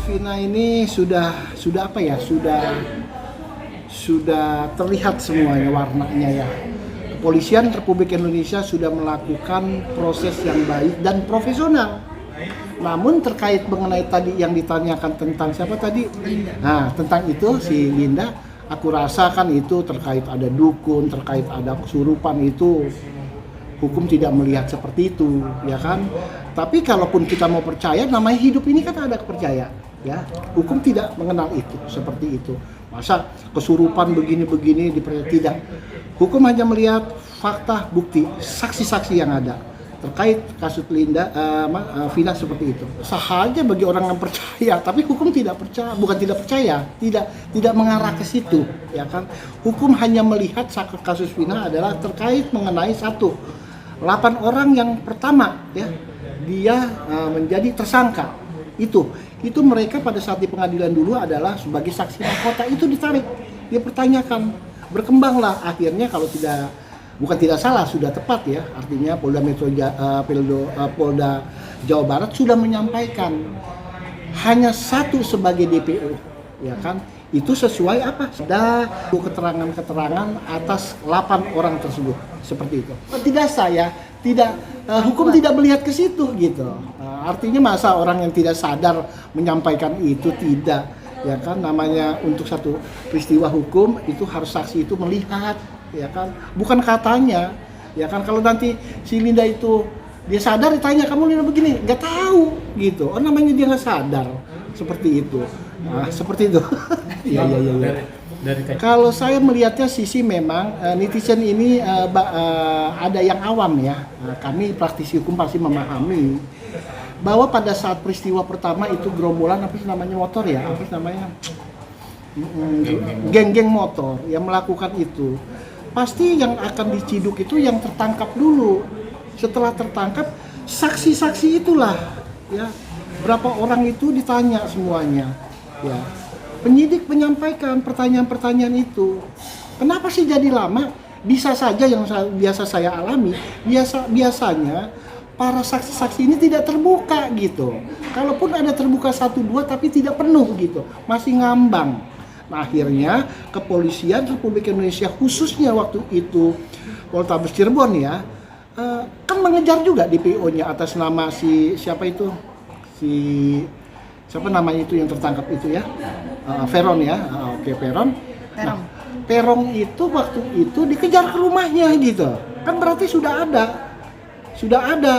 Vina ini sudah apa ya? Sudah terlihat semuanya warnanya ya. Kepolisian Republik Indonesia sudah melakukan proses yang baik dan profesional. Namun terkait mengenai tadi yang ditanyakan tentang siapa tadi? Nah, tentang itu si Linda, aku rasa kan itu terkait ada dukun, terkait ada kesurupan itu hukum tidak melihat seperti itu, ya kan? Tapi kalaupun kita mau percaya, namanya hidup ini kan ada kepercayaan, ya. Hukum tidak mengenal itu, seperti itu. Masa kesurupan begini-begini dipercaya, tidak. Hukum hanya melihat fakta, bukti, saksi-saksi yang ada terkait kasus Vina seperti itu. Sah aja bagi orang yang percaya, tapi hukum tidak percaya, bukan tidak percaya, tidak mengarah ke situ, ya kan? Hukum hanya melihat kasus Vina adalah terkait mengenai 8 orang yang pertama, ya, dia menjadi tersangka. Itu mereka pada saat di pengadilan dulu adalah sebagai saksi mahkota, itu ditarik, dia pertanyakan, berkembanglah akhirnya kalau bukan tidak salah, sudah tepat ya, artinya Polda Jawa Barat sudah menyampaikan hanya satu sebagai DPO, ya kan? Itu sesuai apa? Ada keterangan-keterangan atas 8 orang tersebut, seperti itu. Hukum tidak melihat ke situ gitu. Artinya masa orang yang tidak sadar menyampaikan itu, tidak, ya kan? Namanya untuk satu peristiwa hukum itu harus saksi itu melihat, ya kan? Bukan katanya, ya kan? Kalau nanti si Linda itu dia sadar ditanya, kamu Linda begini, nggak tahu gitu. Oh, namanya dia nggak sadar, seperti itu. Nah, seperti itu. Iya. Kalau saya melihatnya sisi memang netizen ini ada yang awam ya. Kami praktisi hukum pasti memahami bahwa pada saat peristiwa pertama itu gerombolan namanya motor ya, geng-geng motor yang melakukan itu, pasti yang akan diciduk itu yang tertangkap dulu. Setelah tertangkap, saksi-saksi itulah ya, berapa orang itu ditanya semuanya ya. Penyidik menyampaikan pertanyaan-pertanyaan itu. Kenapa sih jadi lama? Bisa saja yang biasa saya alami, biasanya para saksi-saksi ini tidak terbuka gitu. Kalaupun ada terbuka 1-2 tapi tidak penuh gitu, masih ngambang. Nah, akhirnya Kepolisian Republik Indonesia khususnya waktu itu Polrestabes Cirebon ya, kan mengejar juga DPO-nya atas nama siapa namanya itu yang tertangkap itu ya, Peron ya, Peron. Nah, Peron itu waktu itu dikejar ke rumahnya gitu, kan berarti sudah ada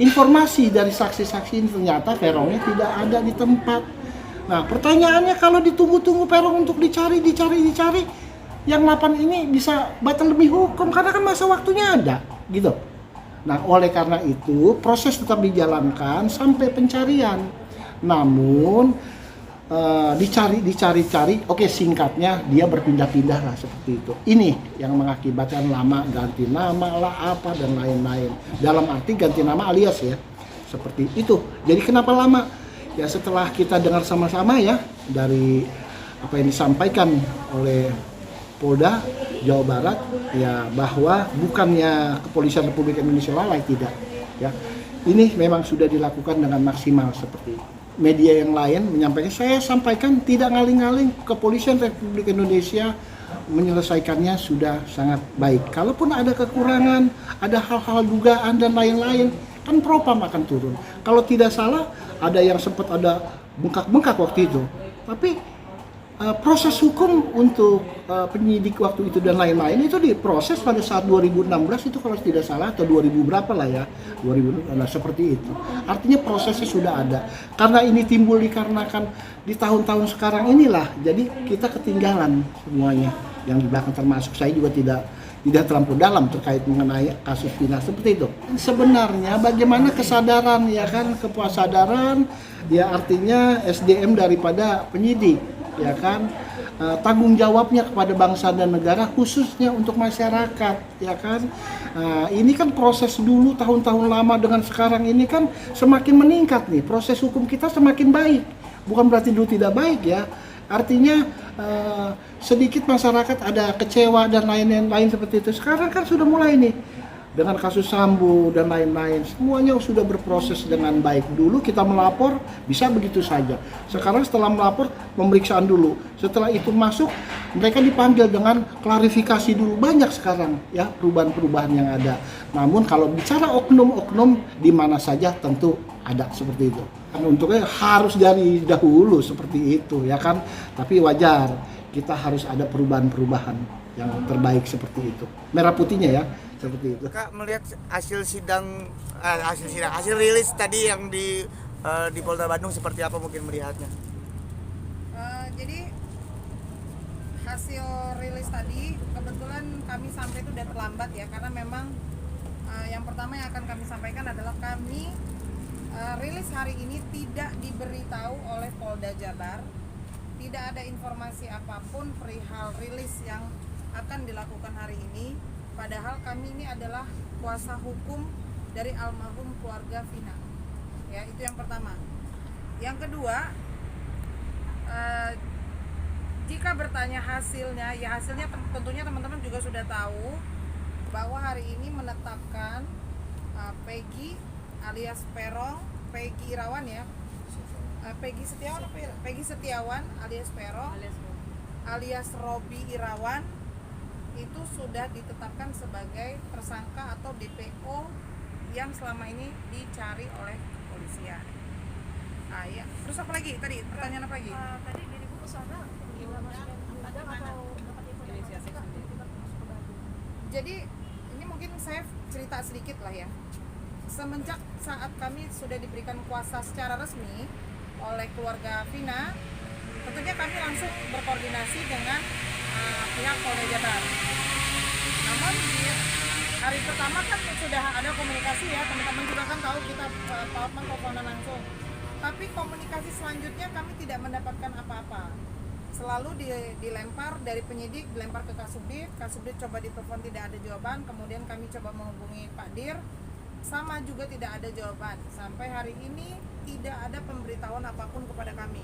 informasi dari saksi-saksi ini, ternyata Peronnya tidak ada di tempat. Nah, pertanyaannya kalau ditunggu-tunggu Peron untuk dicari, yang 8 ini bisa batal demi hukum karena kan masa waktunya ada gitu. Nah, oleh karena itu proses tetap dijalankan sampai pencarian. Namun dicari. Oke, singkatnya dia berpindah-pindah lah seperti itu. Ini yang mengakibatkan lama, ganti nama lah apa dan lain-lain. Dalam arti ganti nama alias ya, seperti itu. Jadi kenapa lama? Ya setelah kita dengar sama-sama ya dari apa yang disampaikan oleh Polda Jawa Barat ya, bahwa bukannya Kepolisian Republik Indonesia lalai, tidak ya, ini memang sudah dilakukan dengan maksimal. Seperti media yang lain menyampaikan, saya sampaikan tidak ngaling-ngaling, Kepolisian Republik Indonesia menyelesaikannya sudah sangat baik. Kalaupun ada kekurangan, ada hal-hal dugaan dan lain-lain, kan Propam akan turun. Kalau tidak salah ada yang sempat ada bengkak-bengkak waktu itu, tapi proses hukum untuk penyidik waktu itu dan lain-lain itu diproses pada saat 2016 itu kalau tidak salah, atau 2000 berapa lah ya, 2000 seperti itu. Artinya prosesnya sudah ada. Karena ini timbul dikarenakan di tahun-tahun sekarang inilah, jadi kita ketinggalan semuanya. Yang di belakang termasuk saya juga tidak terlampau dalam terkait mengenai kasus Vina seperti itu. Sebenarnya bagaimana kesadaran ya kan, kesadaran ya, artinya SDM daripada penyidik ya kan, tanggung jawabnya kepada bangsa dan negara khususnya untuk masyarakat ya kan. Ini kan proses dulu tahun-tahun lama dengan sekarang ini kan semakin meningkat nih, proses hukum kita semakin baik, bukan berarti dulu tidak baik ya. Artinya sedikit masyarakat ada kecewa dan lain-lain seperti itu. Sekarang kan sudah mulai nih dengan kasus Sambo dan lain-lain, semuanya sudah berproses dengan baik. Dulu kita melapor bisa begitu saja. Sekarang setelah melapor, pemeriksaan dulu. Setelah itu masuk, mereka dipanggil dengan klarifikasi dulu. Banyak sekarang ya perubahan-perubahan yang ada. Namun kalau bicara oknum-oknum di mana saja tentu ada seperti itu. Untuknya harus dari dahulu seperti itu ya kan. Tapi wajar kita harus ada perubahan-perubahan yang terbaik seperti itu. Merah putihnya ya, seperti itu. Kak melihat hasil rilis tadi yang di Polda Bandung seperti apa mungkin melihatnya? Jadi hasil rilis tadi kebetulan kami sampai itu udah terlambat ya, karena memang yang pertama yang akan kami sampaikan adalah kami rilis hari ini tidak diberitahu oleh Polda Jabar, tidak ada informasi apapun perihal rilis yang akan dilakukan hari ini, padahal kami ini adalah kuasa hukum dari almarhum keluarga Vina. Ya, itu yang pertama. Yang kedua, jika bertanya hasilnya, ya hasilnya tentunya teman-teman juga sudah tahu bahwa hari ini menetapkan Peggy alias Peron, Peggy Irawan ya, Peggy Setiawan alias Peron alias Robi Irawan itu sudah ditetapkan sebagai tersangka atau DPO yang selama ini dicari oleh kepolisian. Ya. Terus apa lagi tadi? Pertanyaan apa lagi? Tadi di buku sana ada atau dapat informasi Jadi ini mungkin saya cerita sedikit lah ya. Semenjak saat kami sudah diberikan kuasa secara resmi oleh keluarga Vina, tentunya kami langsung berkoordinasi dengan pihak Polda Jabar. Namun di hari pertama kan sudah ada komunikasi ya, teman-teman juga kan tahu kita Pak Hotman teleponan langsung. Tapi komunikasi selanjutnya kami tidak mendapatkan apa-apa. Selalu dilempar dari penyidik, dilempar ke Kasubdit coba ditelepon tidak ada jawaban, kemudian kami coba menghubungi Pak Dir, sama juga tidak ada jawaban. Sampai hari ini tidak ada pemberitahuan apapun kepada kami.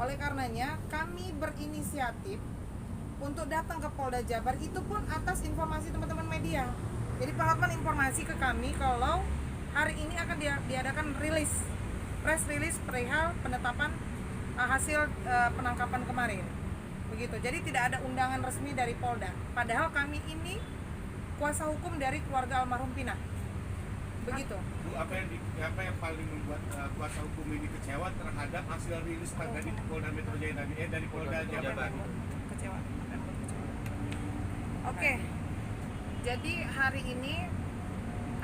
Oleh karenanya kami berinisiatif untuk datang ke Polda Jabar, itu pun atas informasi teman-teman media. Jadi Pak Hotman informasi ke kami kalau hari ini akan diadakan press release perihal penetapan hasil penangkapan kemarin. Begitu. Jadi tidak ada undangan resmi dari Polda. Padahal kami ini kuasa hukum dari keluarga almarhum Vina. Begitu. Bu, apa yang paling membuat kuasa hukum ini kecewa terhadap hasil rilis dari Polda Metro Jaya tadi dari Polda Jabar? Kecewa. Oke. Jadi hari ini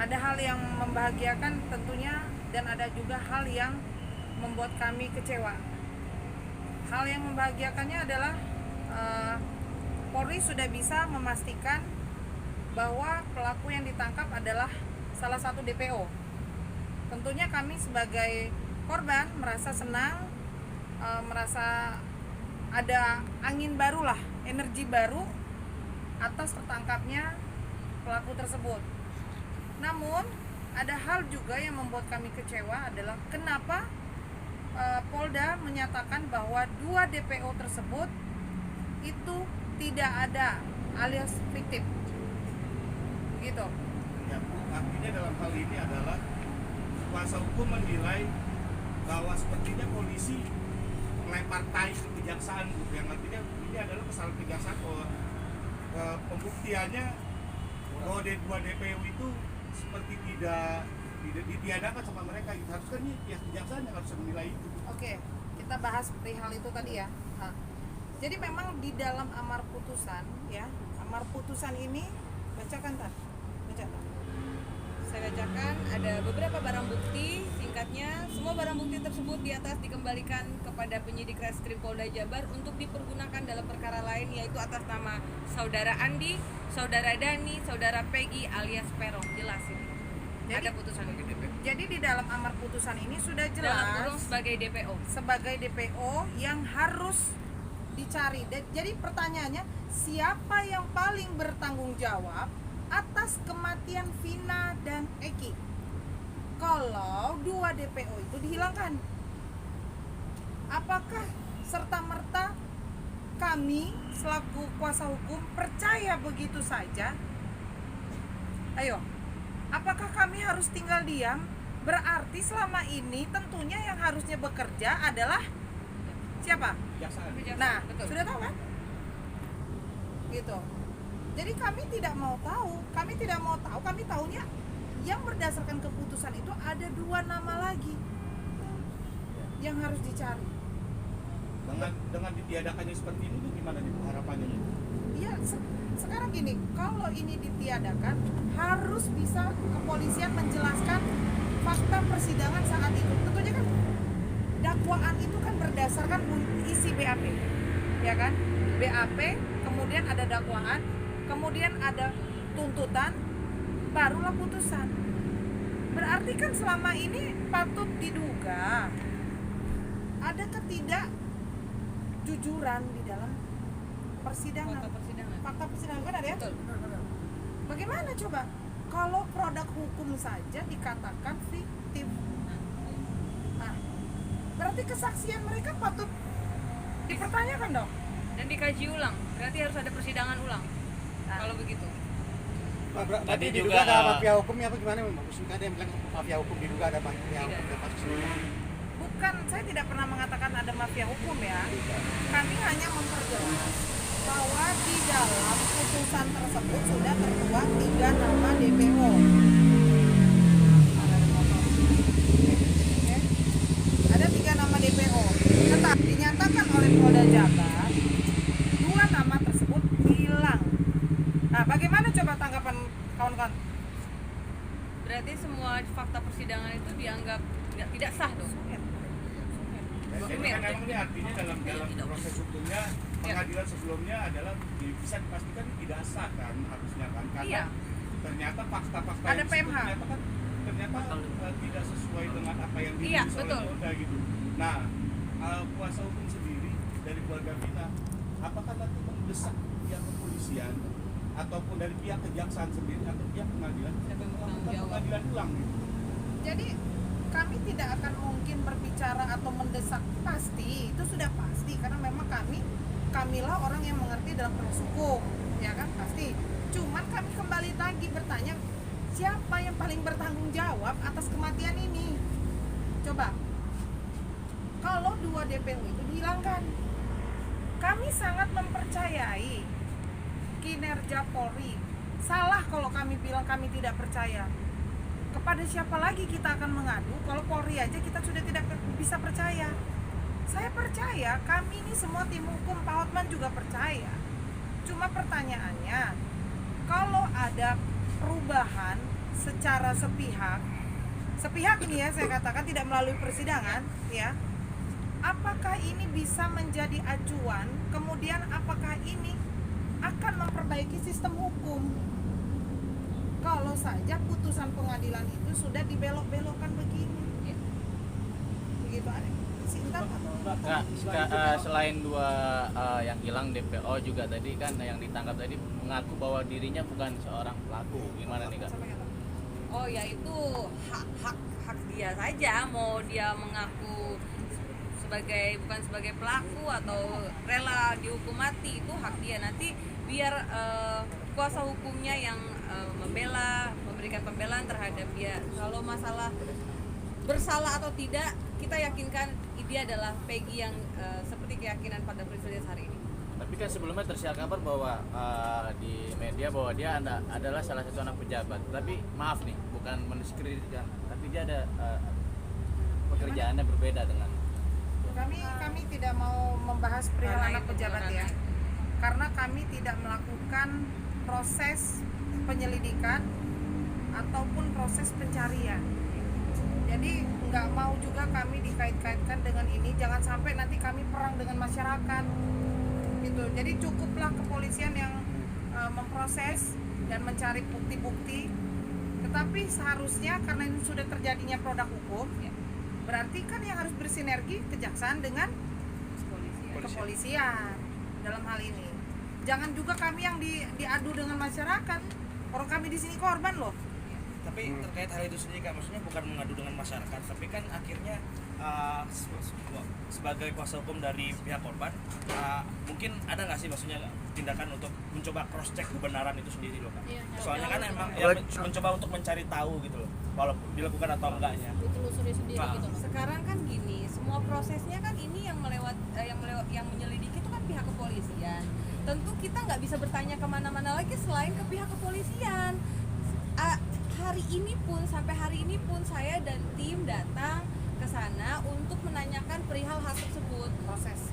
ada hal yang membahagiakan tentunya, dan ada juga hal yang membuat kami kecewa. Hal yang membahagiakannya adalah Polri sudah bisa memastikan bahwa pelaku yang ditangkap adalah salah satu DPO. Tentunya kami sebagai korban merasa senang, merasa ada angin baru lah, energi baru atas tertangkapnya pelaku tersebut. Namun ada hal juga yang membuat kami kecewa adalah kenapa Polda menyatakan bahwa 2 DPO tersebut itu tidak ada alias fiktif. Begitu. Ya, Bu, artinya dalam hal ini adalah kuasa hukum menilai bahwa sepertinya polisi melempar tai ke kejaksaan, Bu, yang artinya ini adalah kesalahan kejaksaan bahwa pembuktiannya bahwa 2 DPO itu seperti tidak ditiadakan sama mereka. Harusnya nih pihak kejaksaan yang harus menilai itu. Oke, kita bahas perihal itu tadi ya. Jadi memang di dalam amar putusan ya, amar putusan ini bacakan tak? Baca tak? Saya bacakan, ada beberapa barang bukti. Singkatnya, semua barang bukti tersebut di atas dikembalikan kepada penyidik Reskrim Polda Jabar untuk dipergunakan dalam perkara lain, yaitu atas nama Saudara Andi, Saudara Dani, Saudara Peggy alias Peron. Jelas ini. Jadi, ada putusan ini. Jadi di dalam amar putusan ini sudah jelas Dalam kurung sebagai DPO. Sebagai DPO yang harus dicari. Jadi pertanyaannya, siapa yang paling bertanggung jawab atas kematian Vina dan Eki kalau 2 DPO itu dihilangkan? Apakah serta-merta kami selaku kuasa hukum percaya begitu saja? Ayo, Apakah kami harus tinggal diam? Berarti selama ini tentunya yang harusnya bekerja adalah siapa? Kejaksaan. Nah, sudah tahu kan? Gitu. Jadi kami tidak mau tahu. Kami tahunya yang berdasarkan keputusan itu ada 2 nama lagi yang harus dicari. Dengan ditiadakannya seperti ini tuh gimana nih harapannya? Iya, sekarang gini, kalau ini ditiadakan harus bisa kepolisian menjelaskan fakta persidangan saat itu. Tentunya kan dakwaan itu kan berdasarkan isi BAP, ya kan? BAP, kemudian ada dakwaan, kemudian ada tuntutan, barulah putusan. Berarti kan selama ini patut diduga ada ketidakjujuran di dalam persidangan. Fakta persidangan kan ada ya? Bagaimana coba kalau produk hukum saja dikatakan fiktif? Nah, berarti kesaksian mereka patut dipertanyakan dong. Dan dikaji ulang, berarti harus ada persidangan ulang. Kalau begitu. Tadi juga ada mafia hukumnya apa gimana? Maksudnya ada yang bilang mafia hukum diduga ada mafia hukum dalam kasus ini. Bukan, saya tidak pernah mengatakan ada mafia hukum ya. Kami hanya memperjelas bahwa di dalam putusan tersebut sudah tertuang 3 nama DPO. Oke. Ada 3 nama DPO. Tetapi dinyatakan oleh Polda Jabar 2 nama tersebut hilang. Nah, bagaimana coba tanggapan kawan-kawan? Berarti semua fakta persidangan itu dianggap tidak sah dong. Jadi kan memang ini artinya dalam proses hukumnya pengadilan sebelumnya adalah bisa dipastikan tidak sah kan harusnya kan karena Iya. ternyata fakta-fakta Ada yang PMH. ternyata tidak sesuai dengan apa yang Iya, ditulis oleh betul. Polda gitu. Nah, kuasa hukum sendiri dari keluarga Vina, apakah nanti mendesak pihak kepolisian ataupun dari pihak kejaksaan sendiri atau pihak pengadilan Siapa yang bertanggung melakukan jawab? pengadilan ulang gitu? Jadi kami tidak akan mungkin berbicara atau mendesak, pasti itu sudah pasti karena memang kamilah orang yang mengerti dalam proses hukum, ya kan, pasti. Cuman kami kembali lagi bertanya, siapa yang paling bertanggung jawab atas kematian ini? Coba, kalau 2 DPO itu dihilangkan, kami sangat mempercayai kinerja Polri. Salah kalau kami bilang kami tidak percaya. Kepada siapa lagi kita akan mengadu kalau Polri aja kita sudah tidak bisa percaya. Saya percaya, kami ini semua tim hukum, Pak Hotman juga percaya. Cuma pertanyaannya, kalau ada perubahan secara sepihak ini ya saya katakan tidak melalui persidangan ya, apakah ini bisa menjadi acuan, kemudian apakah ini akan memperbaiki sistem hukum? Kalau saja putusan pengadilan itu sudah dibelok-belokkan begini, begitu ada. Selain 2 yang hilang DPO juga tadi kan yang ditangkap tadi mengaku bahwa dirinya bukan seorang pelaku. Gimana nih Kak? Oh ya, itu hak dia saja, mau dia mengaku bukan sebagai pelaku atau rela dihukum mati, itu hak dia. Nanti biar kuasa hukumnya yang memberikan pembelaan terhadap dia. Kalau masalah bersalah atau tidak, kita yakinkan dia adalah Peggy yang seperti keyakinan pada presiden hari ini. Tapi kan sebelumnya tersiar kabar bahwa di media bahwa dia adalah salah satu anak pejabat. Tapi maaf nih, bukan mendiskreditkan, tapi dia ada pekerjaannya berbeda dengan. Kami tidak mau membahas perihal anak pejabat ya, karena kami tidak melakukan proses penyelidikan ataupun proses pencarian. Jadi nggak mau juga kami dikait-kaitkan dengan ini, jangan sampai nanti kami perang dengan masyarakat gitu. Jadi cukuplah kepolisian yang memproses dan mencari bukti-bukti. Tetapi seharusnya karena ini sudah terjadinya produk hukum, berarti kan yang harus bersinergi kejaksaan dengan kepolisian dalam hal ini. Jangan juga kami yang diadu dengan masyarakat. Orang kami di sini korban loh. Tapi terkait hal itu sendiri Kak, maksudnya bukan mengadu dengan masyarakat, tapi kan akhirnya sebagai kuasa hukum dari pihak korban, mungkin ada nggak sih maksudnya tindakan untuk mencoba cross check kebenaran itu sendiri loh Kak? Soalnya kan emang ya, mencoba untuk mencari tahu gitu loh, walaupun dilakukan atau enggaknya. ditelusuri sendiri Nah. gitu. Sekarang kan gini, semua prosesnya kan ini yang yang menyelidiki itu kan pihak kepolisian. Tentu kita nggak bisa bertanya kemana-mana lagi selain ke pihak kepolisian. Sampai hari ini pun saya dan tim datang ke sana untuk menanyakan perihal hal tersebut.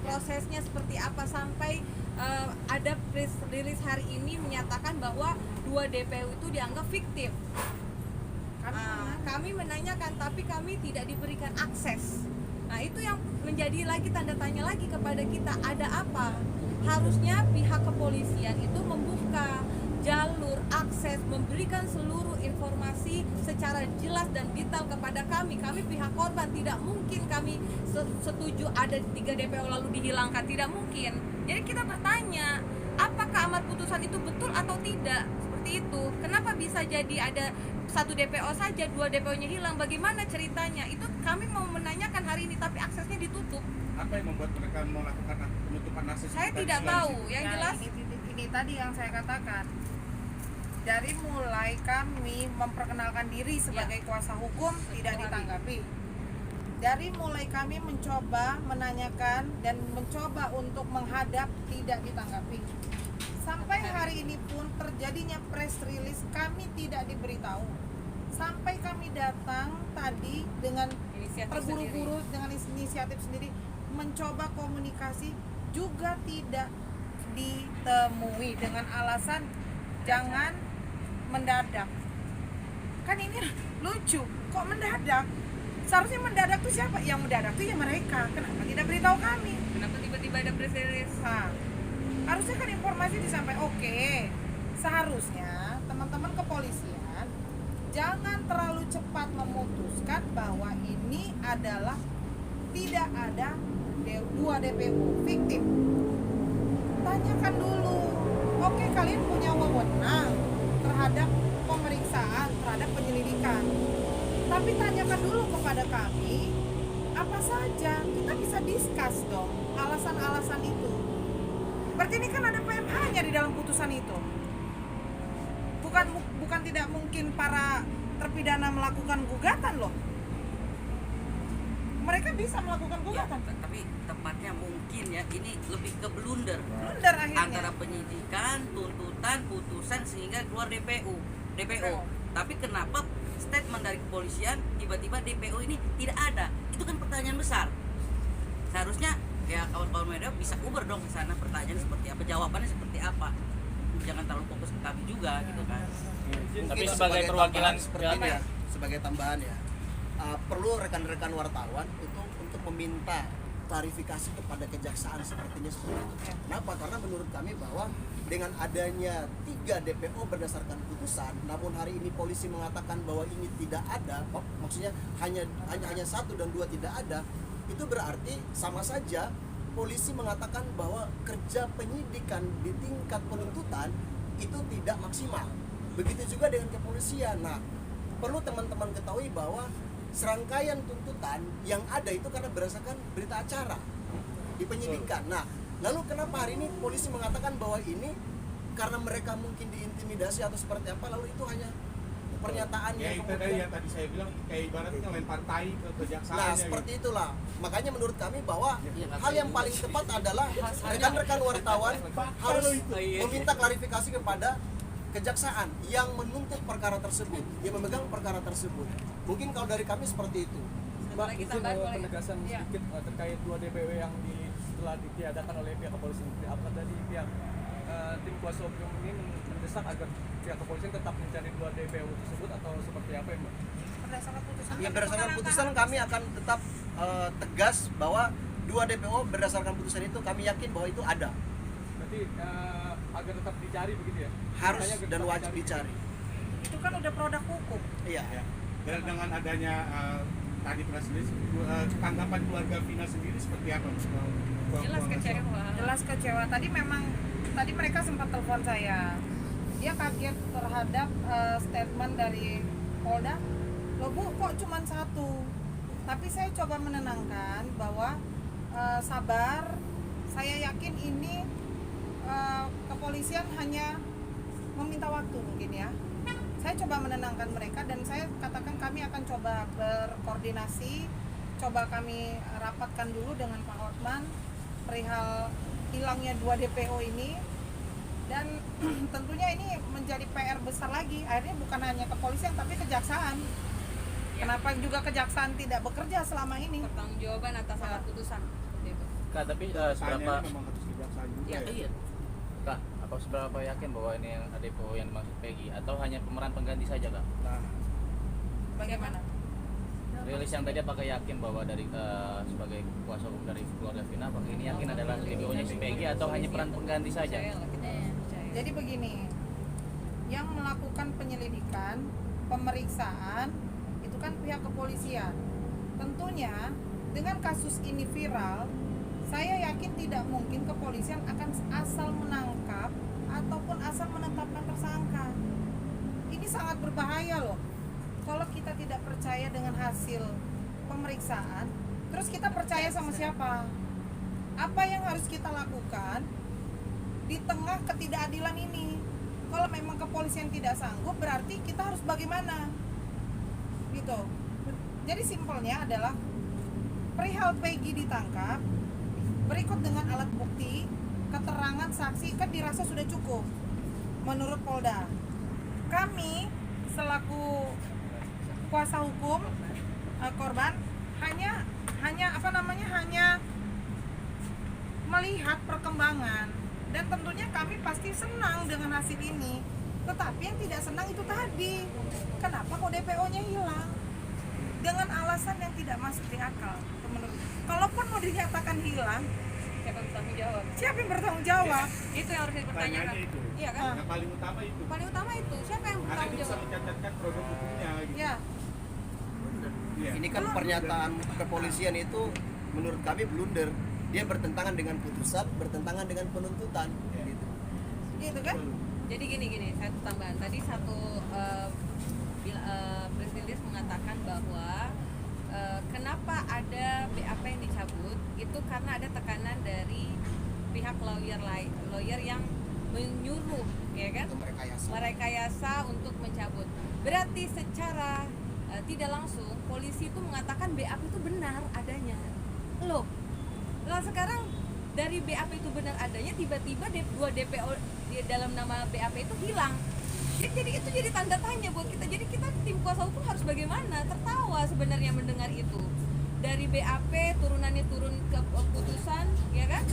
Prosesnya seperti apa sampai ada press release hari ini menyatakan bahwa 2 DPO itu dianggap fiktif. Kami menanyakan tapi kami tidak diberikan akses. Nah itu yang menjadi lagi tanda tanya lagi kepada kita, ada apa? Harusnya pihak kepolisian itu membuka jalur akses, memberikan seluruh informasi secara jelas dan detail kepada kami pihak korban. Tidak mungkin kami setuju ada 3 DPO lalu dihilangkan, tidak mungkin. Jadi kita bertanya, apakah amar putusan itu betul atau tidak? Seperti itu. Kenapa bisa jadi ada 1 DPO saja, 2 DPO-nya hilang? Bagaimana ceritanya? Itu kami mau menanyakan hari ini tapi aksesnya ditutup. Apa yang membuat mereka melakukan penutupan akses? Saya tidak tahu. Yang jelas Ini tadi yang saya katakan, dari mulai kami memperkenalkan diri sebagai kuasa hukum tidak ditanggapi, dari mulai kami mencoba menanyakan dan mencoba untuk menghadap tidak ditanggapi, sampai hari ini pun terjadinya press release kami tidak diberitahu, sampai kami datang tadi dengan terburu-buru dengan inisiatif sendiri mencoba komunikasi juga tidak ditemui dengan alasan jangan mendadak. Kan ini lucu, kok mendadak? Seharusnya mendadak tuh siapa? Yang mendadak tuh ya mereka. Kenapa tidak beritahu kami? kenapa tiba-tiba ada press release? Nah, harusnya kan informasi disampaikan. Oke, seharusnya teman-teman kepolisian jangan terlalu cepat memutuskan bahwa ini adalah tidak ada 2 DPO fiktif. Tanyakan dulu. Oke, kalian punya wewenang terhadap pemeriksaan, terhadap penyelidikan. Tapi tanyakan dulu kepada kami apa saja. Kita bisa discuss dong alasan-alasan itu. Berarti ini kan ada PMH-nya di dalam putusan itu. Bukan tidak mungkin para terpidana melakukan gugatan loh. Mereka bisa melakukan gugatan. Tapi tepatnya mungkin ya ini lebih ke blunder akhirnya antara penyidikan, tuntutan, putusan sehingga keluar DPO. Tapi kenapa statement dari kepolisian tiba-tiba DPO ini tidak ada? Itu kan pertanyaan besar. Seharusnya ya kawan-kawan media bisa uber dong ke sana, pertanyaan seperti apa, jawabannya seperti apa. Jangan terlalu fokus ke kami juga gitu kan. Tapi sebagai perwakilan seperti ini ya, sebagai tambahan ya, perlu rekan-rekan wartawan itu untuk meminta klarifikasi kepada kejaksaan sepertinya seperti itu. Kenapa? Karena menurut kami bahwa dengan adanya 3 DPO berdasarkan putusan, namun hari ini polisi mengatakan bahwa ini tidak ada, maksudnya hanya 1 dan 2 tidak ada, itu berarti sama saja polisi mengatakan bahwa kerja penyidikan di tingkat penuntutan itu tidak maksimal. Begitu juga dengan kepolisian. Nah, perlu teman-teman ketahui bahwa serangkaian tuntutan yang ada itu karena berdasarkan berita acara di penyidikan. Nah, lalu kenapa hari ini polisi mengatakan bahwa ini karena mereka mungkin diintimidasi atau seperti apa, lalu itu hanya pernyataan ya itu tadi saya bilang kayak ibaratnya lempar tai ke kejaksaan. Nah, seperti itulah. Makanya menurut kami bahwa hal yang paling tepat adalah rekan-rekan wartawan harus meminta klarifikasi kepada kejaksaan yang menuntut perkara tersebut, yang memegang perkara tersebut. Mungkin kalau dari kami seperti itu. Mbak, mungkin penegasan sedikit terkait 2 DPW yang setelah ditiadakan oleh pihak kepolisian. Apa tadi pihak tim kuasa hukum ini mendesak agar pihak kepolisian tetap mencari 2 DPO tersebut atau seperti apa ya Mbak? Berdasarkan putusan kami akan tetap tegas bahwa 2 DPO berdasarkan putusan itu kami yakin bahwa itu ada. Berarti agar tetap dicari begitu ya? Harus dan wajib dicari. Itu kan udah produk hukum. Iya. Dan dengan adanya tadi press release, tanggapan keluarga Vina sendiri seperti apa? Jelas kecewa. Tadi mereka sempat telepon saya. Dia kaget terhadap statement dari Polda. Loh Bu, kok cuma 1? Tapi saya coba menenangkan bahwa sabar. Saya yakin ini kepolisian hanya meminta waktu mungkin ya. Saya coba menenangkan mereka dan saya katakan kami akan coba berkoordinasi, coba kami rapatkan dulu dengan Pak Hotman perihal hilangnya 2 DPO ini. Dan tentunya ini menjadi PR besar lagi, akhirnya bukan hanya kepolisian tapi kejaksaan. Kenapa juga kejaksaan tidak bekerja selama ini? Pertanggungjawaban atas salah putusan seperti itu. Kak, tapi seberapa memang harus kejaksaan juga Iya, ya. iya. Kak, apa seberapa yakin bahwa ini yang DPO yang dimaksud Peggy atau hanya pemeran pengganti saja, Kak? Nah, Bagaimana? Rilis yang tadi apakah yakin bahwa dari sebagai kuasa hukum dari keluarga Vina, apakah ini yakin adalah DPO-nya si Peggy atau hanya peran pengganti saja? Percaya lah, kita percaya. Jadi begini, yang melakukan penyelidikan, pemeriksaan itu kan pihak kepolisian. Tentunya dengan kasus ini viral, saya yakin tidak mungkin kepolisian akan asal menangkap ataupun asal menetapkan tersangka. Ini sangat berbahaya loh. Kalau kita tidak percaya dengan hasil pemeriksaan, terus kita percaya sama siapa? Apa yang harus kita lakukan di tengah ketidakadilan ini? Kalau memang kepolisian tidak sanggup, berarti kita harus bagaimana? Gitu. Jadi simpelnya adalah perihal Peggy ditangkap, berikut dengan alat bukti, keterangan saksi kan dirasa sudah cukup menurut Polda. Kami selaku kuasa hukum korban hanya melihat perkembangan dan tentunya kami pasti senang dengan hasil ini. Tetapi yang tidak senang itu tadi, kenapa kok DPO-nya hilang dengan alasan yang tidak masuk di akal. Menurut, kalaupun mau dinyatakan hilang, Siapa yang bertanggung jawab? siapa yang bertanggung jawab? Itu yang harus dipertanyakan. pertanyaannya itu. Iya kan? Yang paling utama itu. Paling utama itu siapa yang Karena bertanggung itu bisa jawab? mencatatkan produk hukumnya gitu. Ya, Iya. Ini kan pernyataan kepolisian itu menurut kami blunder. Dia bertentangan dengan putusan, bertentangan dengan penuntutan. Gitu. gitu kan? Jadi gini, satu tambahan tadi Presiden Des mengatakan bahwa kenapa ada BAP yang dicabut itu karena ada tekanan dari pihak lawyer yang menyuruh, ya kan? Itu Merekayasa untuk mencabut. Berarti secara tidak langsung polisi itu mengatakan BAP itu benar adanya. Loh, lah sekarang dari BAP itu benar adanya tiba-tiba 2 DPO di dalam nama BAP itu hilang. Jadi itu jadi tanda tanya buat kita. Jadi kita tim kuasa hukum harus bagaimana? Tertawa sebenarnya mendengar itu. Dari BAP turunannya turun ke putusan, ya kan?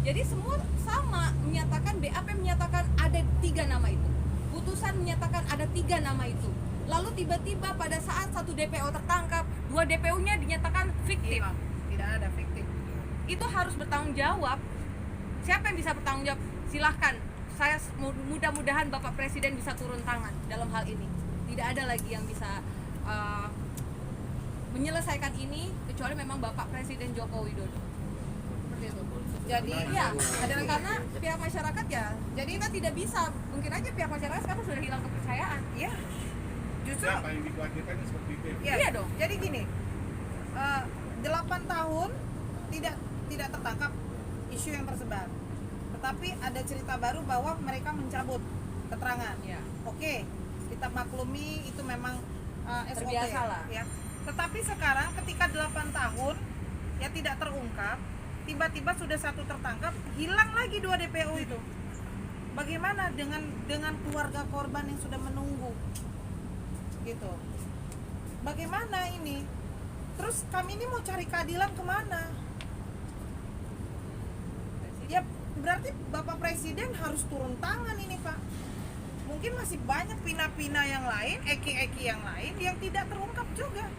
Jadi semua sama menyatakan BAP menyatakan ada 3 nama itu. Putusan menyatakan ada 3 nama itu. Lalu tiba-tiba pada saat 1 DPO tertangkap, 2 DPO-nya dinyatakan fiktif. Tidak ada fiktif. Itu harus bertanggung jawab. Siapa yang bisa bertanggung jawab? Silahkan. Saya mudah-mudahan Bapak Presiden bisa turun tangan dalam hal ini. Tidak ada lagi yang bisa menyelesaikan ini kecuali memang Bapak Presiden Joko Widodo. Seperti itu. Jadi ya, adalah karena pihak masyarakat ya. Jadi kita tidak bisa. Mungkin aja pihak masyarakat sekarang sudah hilang kepercayaan. Ya, justru Yang paling dikhawatirkan seperti itu. ya, Iya dong. Jadi gini, 8 tahun tidak tertangkap isu yang tersebar. Tetapi ada cerita baru bahwa mereka mencabut keterangan. Ya. Oke, kita maklumi itu memang SOP. Terbiasa lah. Ya. Tetapi sekarang ketika 8 tahun ya tidak terungkap, tiba-tiba sudah 1 tertangkap, hilang lagi 2 DPO itu. Bagaimana dengan keluarga korban yang sudah menunggu? Gitu. Bagaimana ini? Terus kami ini mau cari keadilan kemana? Ya berarti Bapak Presiden harus turun tangan ini Pak. Mungkin masih banyak pina-pina yang lain, eki-eki yang lain yang tidak terungkap juga.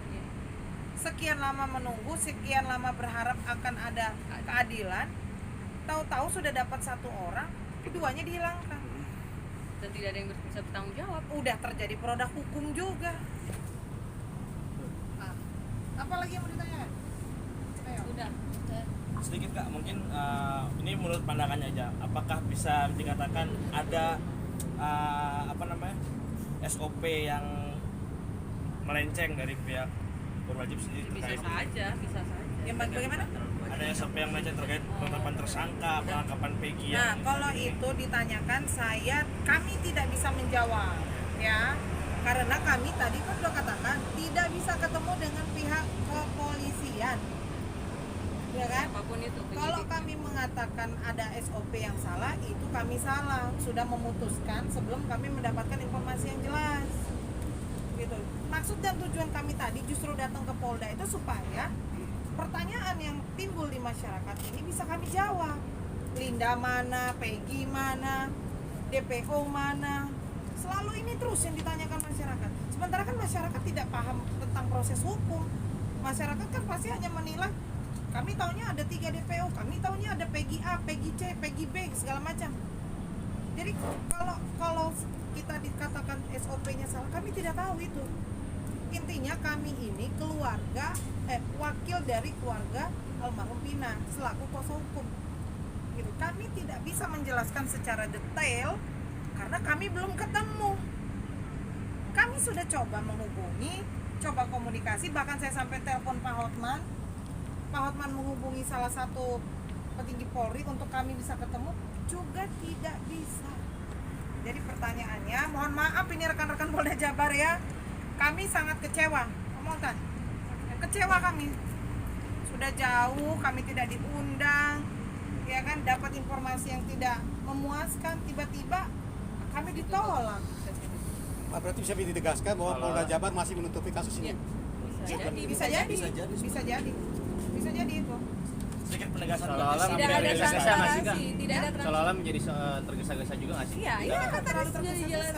Sekian lama menunggu, sekian lama berharap akan ada keadilan, tahu-tahu sudah dapat 1 orang, keduanya dihilangkan. Dan tidak ada yang bisa bertanggung jawab. Udah terjadi produk hukum juga. Apalagi yang mau ditanyakan? Ayo. Sudah. Sedikit Kak, mungkin ini menurut pandangannya aja. Apakah bisa dikatakan ada SOP yang melenceng dari pihak berwajib sendiri Bisa terkait saja. Yang bagaimana? ada yang sampai yang melecet terkait penetapan tersangka, penangkapan Peggy Nah, yang kalau itu ditanyakan kami tidak bisa menjawab, ya. Karena kami tadi kan sudah katakan tidak bisa ketemu dengan pihak kepolisian. Ya kan? Apapun itu. Kalau kami mengatakan ada SOP yang salah, itu kami salah. Sudah memutuskan sebelum kami mendapatkan informasi yang jelas. Gitu. Maksud dan tujuan kami tadi justru datang ke Polda itu supaya pertanyaan yang timbul di masyarakat ini bisa kami jawab. Linda mana, Peggy mana, DPO mana. Selalu ini terus yang ditanyakan masyarakat. Sementara kan masyarakat tidak paham tentang proses hukum. Masyarakat kan pasti hanya menilai, kami taunya ada 3 DPO, kami taunya ada Peggy A, Peggy C, Peggy B, segala macam. Jadi kalau kita dikatakan SOP-nya salah, kami tidak tahu itu. Intinya kami ini wakil dari keluarga almarhum Vina selaku kuasa hukum. Gitu. Kami tidak bisa menjelaskan secara detail karena kami belum ketemu. Kami sudah coba menghubungi, coba komunikasi, bahkan saya sampai telepon Pak Hotman. Pak Hotman menghubungi salah satu petinggi Polri untuk kami bisa ketemu, juga tidak bisa. Jadi pertanyaannya, mohon maaf ini rekan-rekan Polda Jabar ya, kami sangat kecewa, ngomongkan, kecewa kami. Sudah jauh, kami tidak diundang, ya kan, dapat informasi yang tidak memuaskan, tiba-tiba kami ditolak. Pak, berarti bisa ditegaskan bahwa Polda Jabar masih menutupi kasus ini? Bisa jadi itu. sedikit penegasan Seolah-olah Tidak ada menjadi tergesa-gesa nggak sih, Kak? transparansi, tidak ada Seolah-olah menjadi tergesa-gesa juga nggak sih? Iya, ini kan tadi Terlalu sudah tergesa-gesa. jelas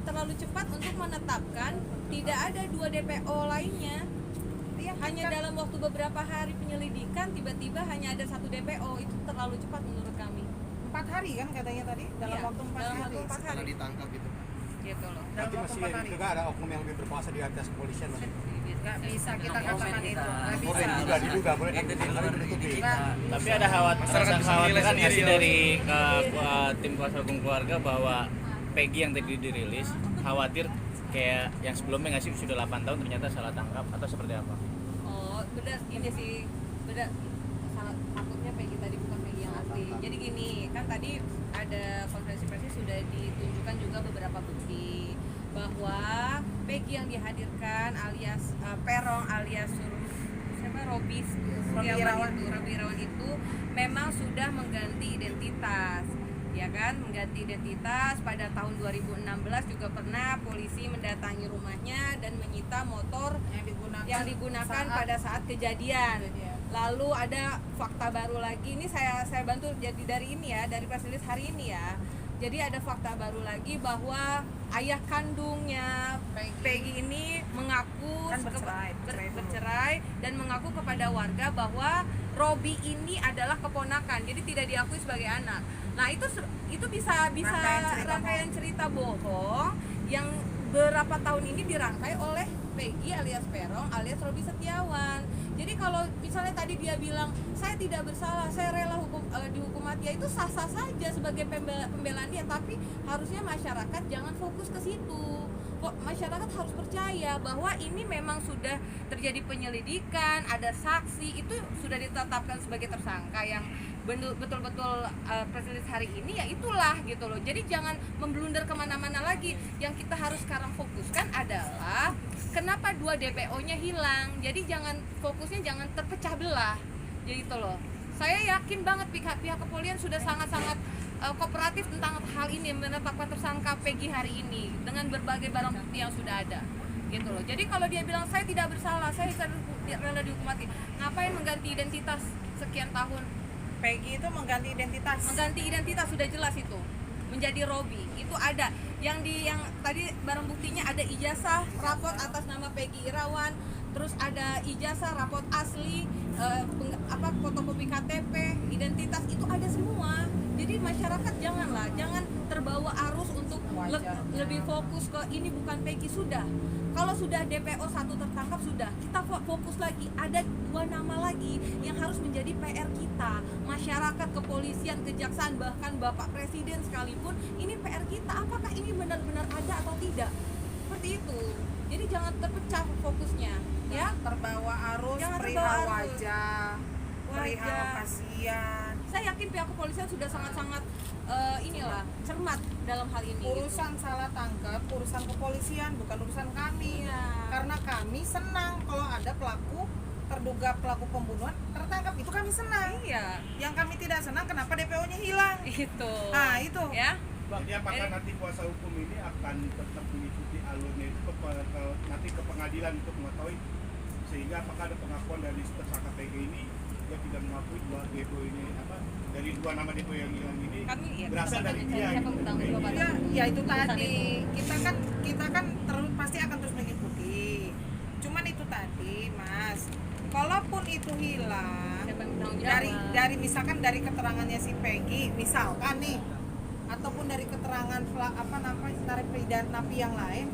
terlalu cepat untuk menetapkan tidak ada 2 DPO lainnya. Iya, Hanya dalam waktu beberapa hari penyelidikan tiba-tiba hanya ada 1 DPO, itu terlalu cepat menurut kami. 4 hari kan katanya tadi, dalam Iya, waktu 4 dalam hari. waktu 4 hari. Setelah ditangkap gitu. Gitu loh. Berarti Dalam masih waktu 4 hari. juga ada oknum yang lebih berkuasa di atas kepolisian. Nggak bisa kita katakan itu, nggak Boleh bisa. diduga, diduga boleh Itu di luar ditutupi. Nggak. Tapi ada kekhawatiran nggak sih dari tim kuasa hukum keluarga bahwa Peggy yang tadi dirilis khawatir kayak yang sebelumnya nggak sih sudah 8 tahun ternyata salah tangkap atau seperti apa? Oh, benar ini sih. Benar. Takutnya Peggy tadi bukan Peggy yang asli. Jadi gini, kan tadi ada konferensi persnya sudah ditunjukkan juga beberapa bukti bahwa Peggy yang dihadirkan alias Perong alias Robi Irawan itu memang sudah mengganti identitas, ya kan, mengganti identitas. Pada tahun 2016 juga pernah polisi mendatangi rumahnya dan menyita motor yang digunakan pada saat kejadian. Lalu ada fakta baru lagi, ini saya bantu jadi dari ini ya, dari press release hari ini ya. Jadi ada fakta baru lagi bahwa ayah kandungnya Peggy ini mengaku Kan bercerai dan mengaku kepada warga bahwa Robi ini adalah keponakan, jadi tidak diakui sebagai anak. Nah itu bisa rangkaian cerita bohong yang berapa tahun ini dirangkai oleh Peggy alias Perong alias Robi Setiawan. Jadi kalau misalnya tadi dia bilang saya tidak bersalah, saya rela dihukum mati, ya itu sah-sah saja sebagai pembelaan dia, tapi harusnya masyarakat jangan fokus ke situ. Masyarakat harus percaya bahwa ini memang sudah terjadi penyelidikan, ada saksi, itu sudah ditetapkan sebagai tersangka yang betul-betul presilis hari ini, ya itulah gitu loh. Jadi jangan memblunder kemana-mana lagi. Yang kita harus sekarang fokuskan adalah kenapa 2 DPO-nya hilang. Jadi fokusnya jangan terpecah belah. Jadi itu loh. Saya yakin banget pihak kepolisian sudah sangat-sangat kooperatif tentang hal ini, menetapkan tersangka Peggy hari ini dengan berbagai barang bukti yang sudah ada. Gitu loh. Jadi kalau dia bilang saya tidak bersalah, saya rela dihukum mati, ngapain mengganti identitas sekian tahun? Peggy itu mengganti identitas Sudah jelas itu menjadi Robi. Itu ada yang tadi barang buktinya ada ijazah rapot atas nama Peggy Irawan, terus ada ijazah rapot asli, fotokopi KTP, identitas, itu ada semua. Jadi masyarakat jangan terbawa arus untuk lebih fokus ke ini bukan Peggy. Sudah, kalau sudah DPO 1 tertangkap, sudah kita fokus lagi. Ada 2 nama lagi yang harus menjadi PR kita, masyarakat, kepolisian, kejaksaan, bahkan Bapak Presiden sekalipun. Ini PR kita, apakah ini benar-benar ada atau tidak, seperti itu. Jadi jangan terpecah fokusnya, ya, terbawa arus, jangan perihal terbawa arus. wajah perihal Wajar. kasihan. Saya yakin pihak kepolisian sudah sangat-sangat cermat dalam hal ini. Urusan salah tangkap, urusan kepolisian, bukan urusan kami. Iya. Karena kami senang kalau ada terduga pelaku pembunuhan tertangkap, itu kami senang. Iya, Yang kami tidak senang kenapa DPO-nya hilang. itu. Nah, itu. Ya. Jadi apakah nanti kuasa hukum ini akan tetap mengikuti alurnya itu nanti ke pengadilan untuk mengetahui, sehingga apakah ada pengakuan dari tersangka PG ini dia tidak mengakui bahwa DPO ini dari dua nama DPO yang hilang ini Kami berasal dari dia siapa bertanggung jawab atas Ya itu urusan tadi. itu. Kita kan terus pasti akan terus mengikuti. Cuman itu tadi, Mas. Kalaupun itu hilang Siapa yang bertanggung jawab? dari misalkan dari keterangannya si Peggy, misalkan nih, ataupun dari keterangan napi yang lain,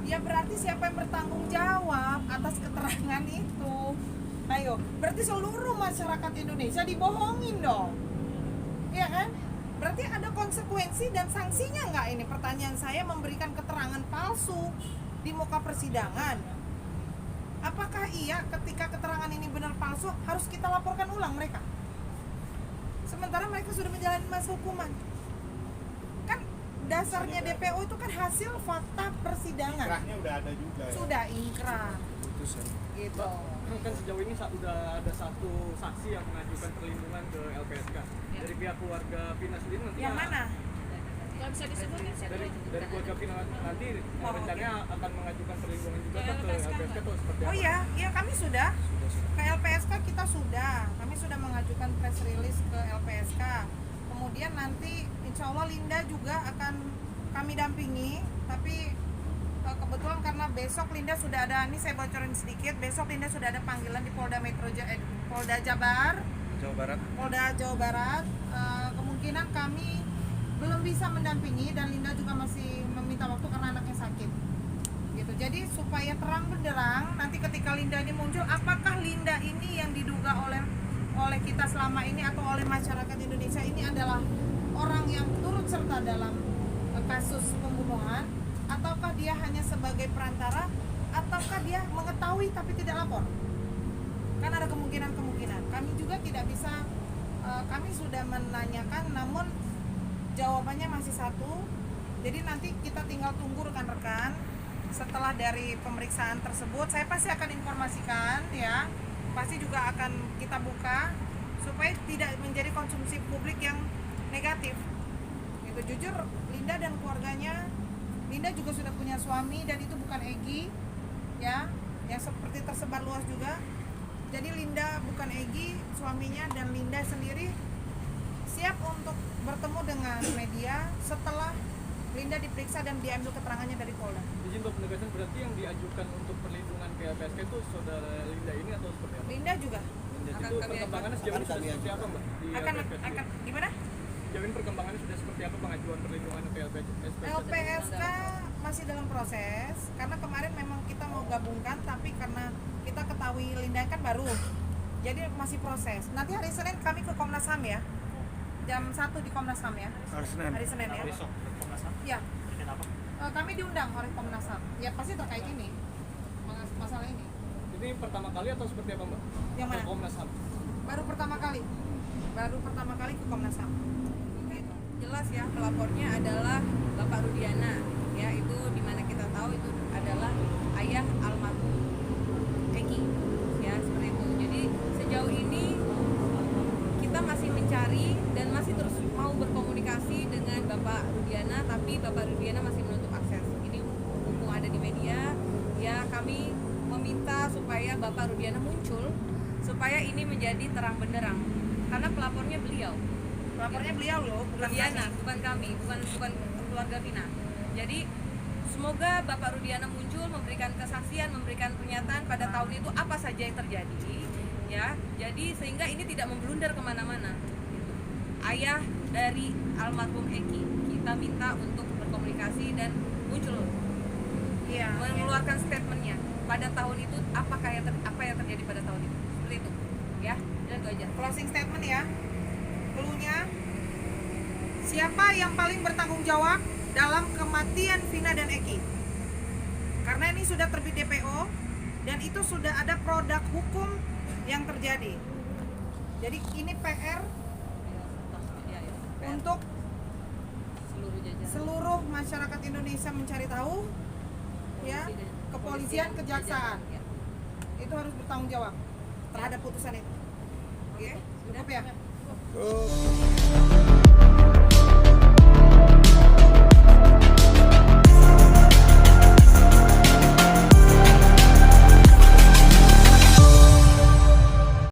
ya berarti siapa yang bertanggung jawab atas keterangan itu? Ayo, berarti seluruh masyarakat Indonesia dibohongin dong, ya kan? Berarti ada konsekuensi dan sanksinya nggak ini? Pertanyaan saya, memberikan keterangan palsu di muka persidangan. Apakah iya ketika keterangan ini benar palsu harus kita laporkan ulang mereka? Sementara mereka sudah menjalani masa hukuman. Kan dasarnya DPO itu kan hasil fakta persidangan. Inkrahnya udah ada juga ya. Sudah ingkrah. Gitu. Kan sejauh ini udah ada satu saksi yang mengajukan perlindungan ke LPSK. Dari pihak keluarga Vina sendiri nanti Yang mana? Nggak bisa disebutin. dari keluarga Vina nanti rencananya akan mengajukan perlindungan juga Ke ke LPSK atau seperti Oh apa? iya kami sudah. Ke LPSK kita sudah. Kami sudah mengajukan press release ke LPSK. Kemudian nanti insya Allah Linda juga akan kami dampingi. Tapi kebetulan karena besok Linda sudah ada, ini saya bocorin sedikit, besok Linda sudah ada panggilan di Polda Jabar, Polda Jawa Barat. Kemungkinan kami belum bisa mendampingi dan Linda juga masih meminta waktu karena anaknya sakit. Gitu. Jadi supaya terang benderang nanti ketika Linda ini muncul, apakah Linda ini yang diduga oleh kita selama ini atau oleh masyarakat Indonesia ini adalah orang yang turut serta dalam kasus pembunuhan, ataukah dia hanya sebagai perantara, ataukah dia mengetahui tapi tidak lapor? Kan ada kemungkinan-kemungkinan. Kami juga tidak bisa, kami sudah menanyakan namun jawabannya masih satu. Jadi nanti kita tinggal tunggu rekan-rekan setelah dari pemeriksaan tersebut. Saya pasti akan informasikan ya, pasti juga akan kita buka supaya tidak menjadi konsumsi publik yang negatif. Itu jujur, Linda dan keluarganya, Linda juga sudah punya suami dan itu bukan Egy ya, yang seperti tersebar luas juga. Jadi Linda bukan Egy suaminya, dan Linda sendiri siap untuk bertemu dengan media setelah Linda diperiksa dan diambil keterangannya dari Polda. Izin untuk penegasan, berarti yang diajukan untuk perlindungan ke LPSK itu saudara Linda ini atau seperti apa? Linda juga Itu perkembangannya sejauh ini sudah seperti apa, Mbak? Di LPSK akan gimana? sejauh ini perkembangannya sudah seperti apa pengajuan perlindungan ke LPSK? LPSK masih dalam proses, karena kemarin memang kita mau gabungkan, tapi karena kita ketahui Linda kan baru, jadi masih proses. Nanti hari Senin kami ke Komnas HAM ya, jam 1 di Komnas HAM ya. Hari Senin ya. Besok Komnas HAM. Ya. Terkait apa? Kami diundang oleh Komnas HAM. Ya pasti terkait ini, masalah ini. Ini pertama kali atau seperti apa, Mbak? Yang mana? Ke Komnas HAM. Baru pertama kali ke Komnas HAM. Jelas ya, pelapornya adalah Bapak Rudiana, ya, itu dimana kita tahu itu adalah ayah almarhum Egy, ya, seperti itu. Jadi sejauh ini kita masih mencari dan masih terus mau berkomunikasi dengan Bapak Rudiana, tapi Bapak Rudiana masih menutup akses. Ini mumpung ada di media, ya, kami meminta supaya Bapak Rudiana muncul supaya ini menjadi terang benderang, karena pelapornya beliau. Lapornya beliau loh, bukan Rudiana, bukan kami, bukan keluarga Vina. Jadi semoga Bapak Rudiana muncul, memberikan kesaksian, memberikan pernyataan pada tahun itu apa saja yang terjadi, ya. Jadi sehingga ini tidak memblunder kemana-mana. Ayah dari almarhum Egy, kita minta untuk berkomunikasi dan muncul, Iya. mengeluarkan statementnya pada tahun itu apa yang terjadi pada tahun itu, seperti itu, ya. Dan itu aja. Closing statement ya. Cluenya, siapa yang paling bertanggung jawab dalam kematian Vina dan Egy? Karena ini sudah terbit DPO dan itu sudah ada produk hukum yang terjadi. Jadi ini PR Ya, PR untuk seluruh jajaran. seluruh masyarakat Indonesia mencari tahu, ya, kepolisian, kejaksaan. Ya. Itu harus bertanggung jawab terhadap putusan itu. Oke, cukup ya. Cukup.